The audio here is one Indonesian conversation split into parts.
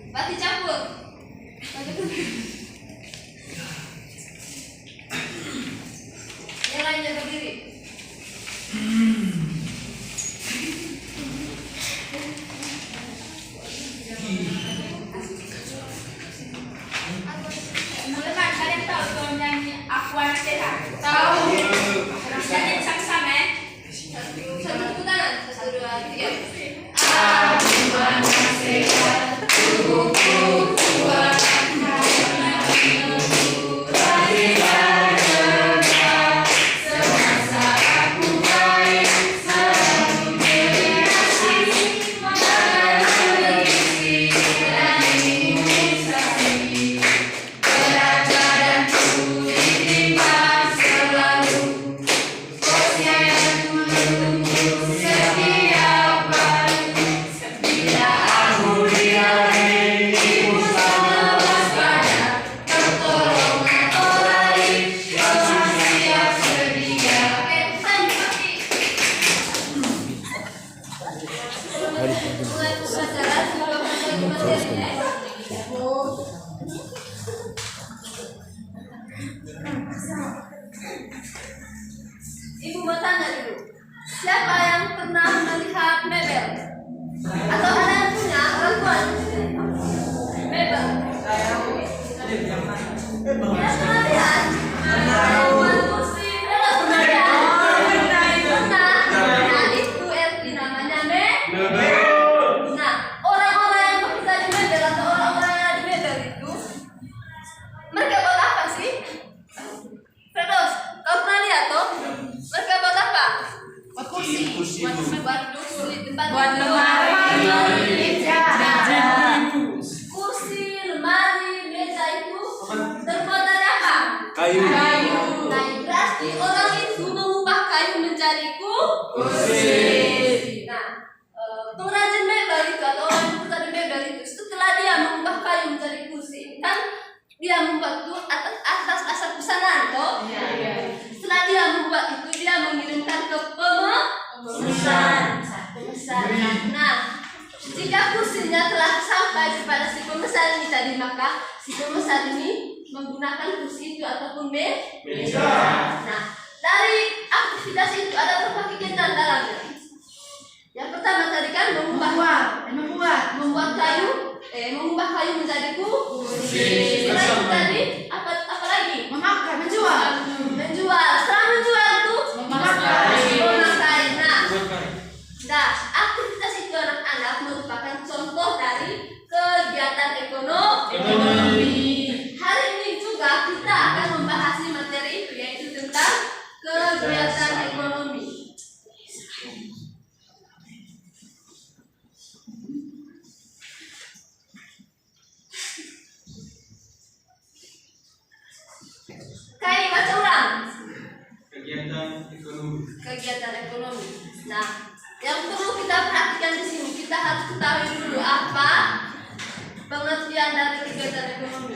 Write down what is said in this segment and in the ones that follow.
Berarti campur. Yang lainnya berdiri. Teman-teman, kalian tahu dong nyanyi Aku Anak Sehat? Tahu. Nyanyi sama-sama ya. Satu putaran. 1, 2, 3. Aku anak sehat, tubuhku kuat, hatiku berani tegak. Semasa aku baik, selalu beri kasih, menangisi dan imunisasi. Berat badanku ditimbang selalu, bosnya yang menunggu setiap hari. Bila aku diare, ibu selalu waspada, pertolongan oleh Tuhan siap sedia. Mulai upacara sebelum materinya. Ibu mau tanya dulu, siapa yang pernah melihat mebel? Atau ada yang punya orang tua? Mebel. Ya, pernah lihat? Kursi, pernah lihat? Pernah. Nah, itu arti namanya mebel. Nah, orang-orang yang bekerja di mebel atau orang-orang yang ada di mebel itu, mereka buat apa sih? Firdaus, kau pernah lihat toh? Mereka buat apa? Buat kursi, buat tempat buat lemari, meja. Kursi, lemari, meja itu terbuat dari apa? Kayu. Nah, berarti orang itu mengubah kayu menjadi kursi. Nah, pengrajin mebel itu atau orang yang bekerja di mebel itu setelah dia mengubah kayu menjadi kursi, kan dia membuat itu atas asal pesanan toh? Setelah dia membuat itu, dia mengirimkan ke pemesan. Nah, jika kursinya telah sampai kepada si pemesan ini tadi, maka si pemesan ini menggunakan kursi itu ataupun meja. Nah, dari aktivitas itu ada berapa kegiatan dalamnya? Yang pertama tadi kan membuat kayu menjadi kursi. Setelah itu tadi apa lagi? Menjual. Setelah menjual itu memakai. Nah, aktivitas itu anak-anak merupakan contoh dari kegiatan ekonomi. Hari ini juga kita akan membahas materi itu, yaitu tentang kegiatan ekonomi. Kayak baca ulang. Kegiatan ekonomi. Nah, yang perlu kita perhatikan di sini, kita harus ketahui dulu apa pengertian dari kegiatan ekonomi.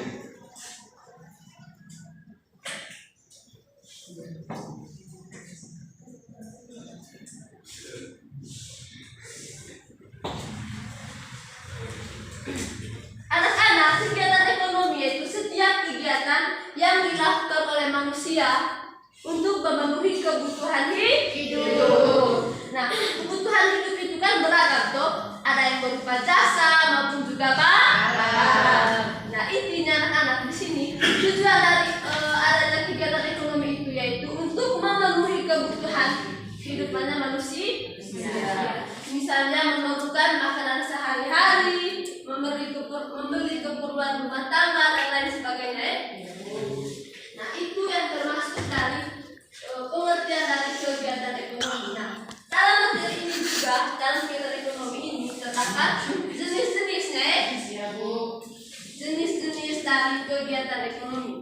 Anak-anak, kegiatan ekonomi itu setiap kegiatan yang dilakukan oleh manusia untuk memenuhi kebutuhan hidup. Nah, kebutuhan hidup itu kan beragam toh. Ada yang berupa jasa maupun juga barang. Nah, intinya anak-anak di sini tujuan dari adanya kegiatan ekonomi itu yaitu untuk memenuhi kebutuhan hidupnya manusia. Misalnya memerlukan makanan sehari-hari, membeli keperluan rumah tangga dan lain sebagainya. Nah, itu yang termasuk dari pengertian dari kegiatan ekonomi. Nah, dalam materi ini juga, dalam kegiatan ekonomi ini terdapat jenis-jenisnya. Jenis-jenis dari kegiatan ekonomi.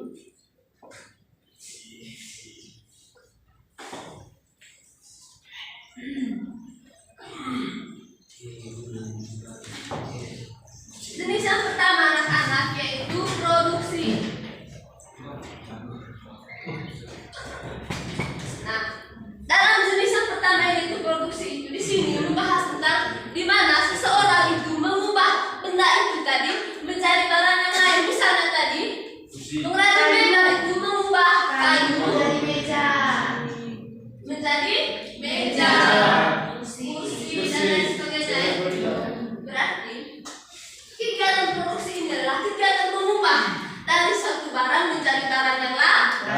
barang menjadi barang yang lain.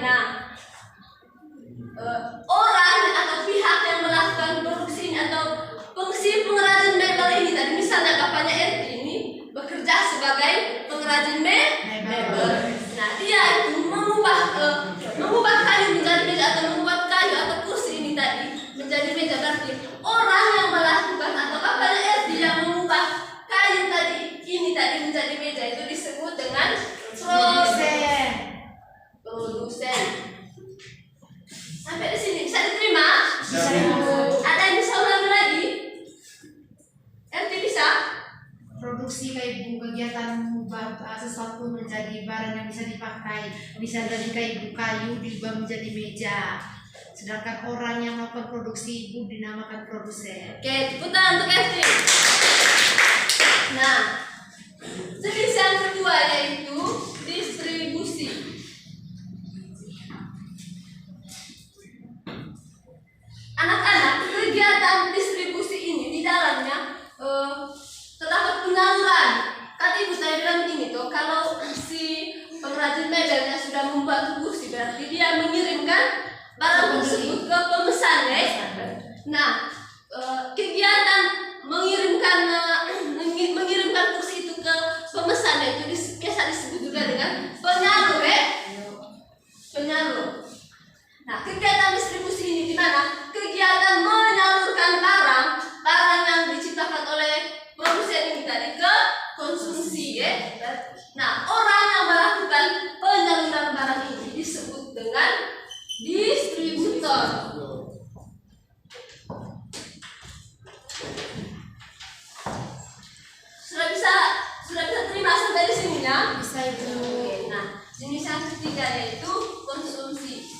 Nah, orang atau pihak yang melakukan produksi ini atau si pengrajin mebel ini tadi, misalnya bapaknya RT ini bekerja sebagai pengrajin mebel. Nah, dia itu mengubah kayu menjadi meja atau membuat kayu atau kursi ini tadi menjadi meja. Berarti orang yang melakukan atau bapaknya RT yang mengubah kayu tadi ini tadi menjadi meja itu disebut dengan produsen. Sampai di sini bisa diterima? Bisa. Ada yang bisa ulangi lagi? RT bisa? Produksi kayak ibu, kegiatan mengubah sesuatu menjadi barang yang bisa dipakai, bisa dari kayu diubah menjadi meja. Sedangkan orang yang melakukan produksi ibu dinamakan produsen. Oke, putar untuk RT. Nah, jenis yang kedua yaitu distribusi. Anak-anak, kegiatan distribusi ini di dalamnya terdapat penyaluran. Kan ibu saya bilang ini tuh, kalau si pengrajin mebelnya sudah membuat kursi, berarti dia mengirimkan barang tersebut ke pemesan, ya. Nah, kegiatan mengirimkan kursi itu ke pemesan itu biasa disebut juga dengan penyalur, ya. Penyalur. Nah, kegiatan distribusi ini di mana? Kegiatan menyalurkan barang yang diciptakan oleh produsen ini tadi ke konsumsi, ya. Nah, orang yang melakukan penyaluran barang ini disebut dengan distributor. Sudah bisa terima sampai di sini, ya? Bisa itu. Oke, nah, jenis yang ketiga yaitu konsumsi.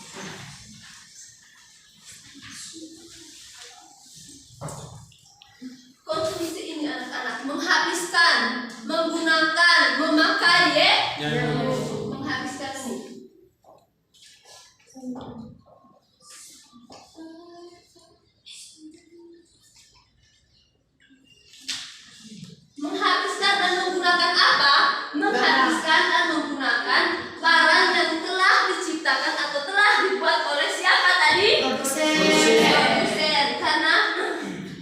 Konsumsi ini anak-anak menghabiskan, menggunakan, memakai, ya? Menghabiskan ini. Menghabiskan dan menggunakan apa? Menghabiskan dan menggunakan barang yang telah diciptakan atau telah dibuat oleh siapa tadi? Produsen. Karena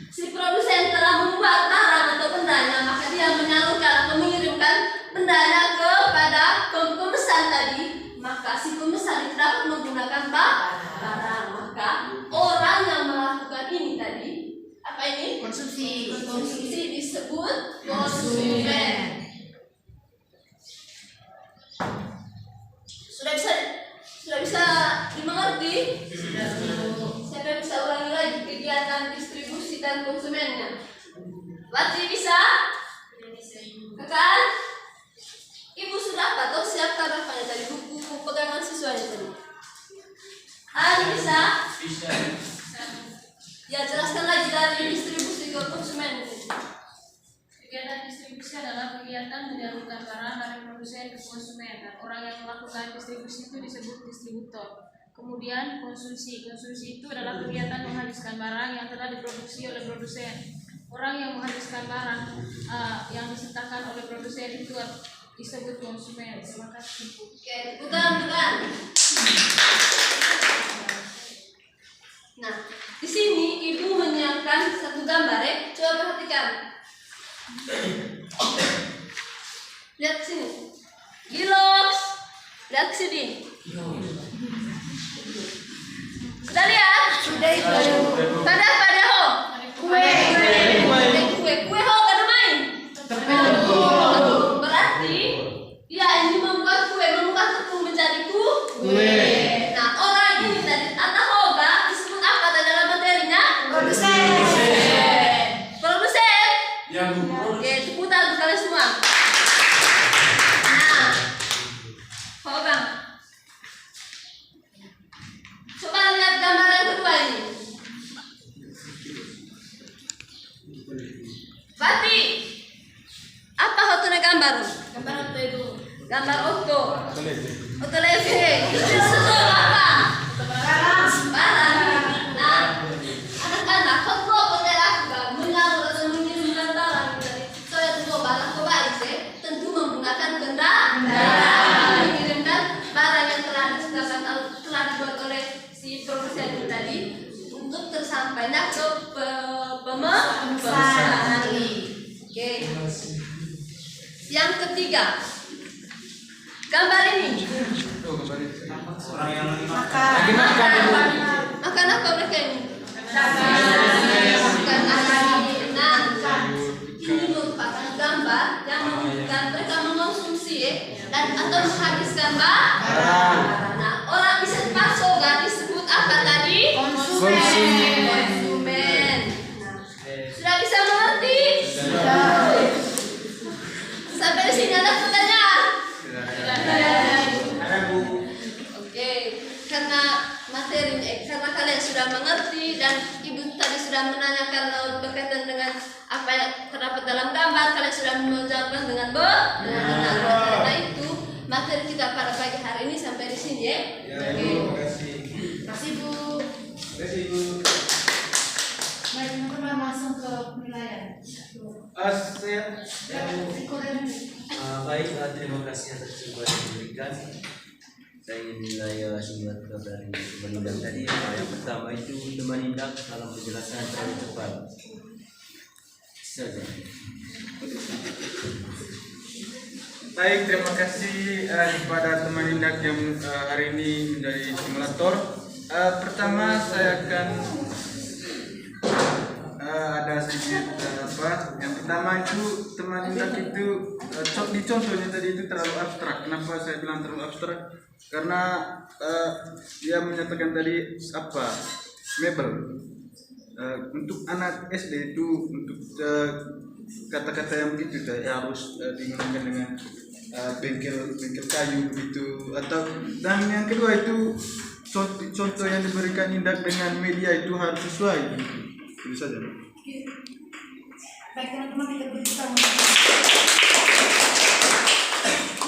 si produsen telah membuat barang atau bendanya, maka dia menyalurkan atau mengirimkan bendanya kepada pemesan tadi. Maka si pemesan itu dapat menggunakan barang. Maka orang yang melakukan ini tadi, apa ini? Konsumsi disebut konsumen. Sudah bisa dimengerti? Siapa yang bisa ulangi lagi kegiatan distribusi dan konsumennya? Berarti bisa? Kan? Ibu sudah apa? Atau siapkan apanya tadi? Buku pegangan siswanya tadi. Bisa? Bisa. Ya, jelaskan lagi dari distribusi ke konsumen. Kegiatan distribusi adalah kegiatan menyalurkan barang dari produsen ke konsumen, dan orang yang melakukan distribusi itu disebut distributor. Kemudian konsumsi itu adalah kegiatan menghabiskan barang yang telah diproduksi oleh produsen. Orang yang menghabiskan barang yang disediakan oleh produsen itu disebut konsumen. Terima kasih. Oke, bukan. Nah, di sini ibu menyiapkan satu gambar, ya. Coba perhatikan. Lihat sini. Gilos. Lihat sini. Sudah lihat? Sudah itu. Pada ho. Kue ho kada main. Berarti dia ini membuat tepung menjadi kue. Nah, orang ini tadi atau hoba disebut apa dalam materinya? Produsen. Ya, Bu. Oke, diputar untuk kalian semua. Nah, hoba. Coba lihat gambar yang kedua ini. Berarti apa fotonya gambar? Gambar apa itu? Gambar oto. Oto leve. Itu sesuatu apa? Barang. Nah, anak-anak, foto apa yang lakukan? Menyalur atau mengirimkan barang dari saya tentu barang ke Bali, tentu menggunakan kendaraan. Yang ketiga, gambar ini. Orang yang Makan apa mereka ini? Makan nasi. Nah, ini merupakan gambar yang menunjukkan mereka mengonsumsi dan atau menghabiskan barang. Nah, orang bisa dimasukkan disebut apa tadi? Konsumen. Nah, sudah bisa mengerti? Sampai di sini ada pertanyaan? Oke, karena karena kalian sudah mengerti dan ibu tadi sudah menanyakan berkaitan dengan apa yang terdapat dalam gambar, kalian sudah menjawabkan dengan benar. Karena itu materi kita pada pagi hari ini sampai di sini ya. terima kasih. Terima kasih Bu. Baik, teman-teman langsung ke penilaian. Baik, terima kasih atas jawaban yang diberikan. Saya ingin nilai simulator dari penindak tadi. Yang pertama itu menindak dalam penjelasan terlalu cepat. Saja. Baik, terima kasih kepada teman Indak yang hari ini menjadi simulator. Pertama saya akan ada sedikit yang pertama itu teman Indak itu di contohnya tadi itu terlalu abstrak. Kenapa saya bilang terlalu abstrak? Karena dia menyatakan tadi mebel. Untuk anak SD itu untuk kata-kata yang begitu harus digunakan dengan bengkel kayu begitu, atau dan yang kedua itu contoh yang diberikan Indak dengan media itu harus sesuai gitu saja. Baik teman-teman, kita beri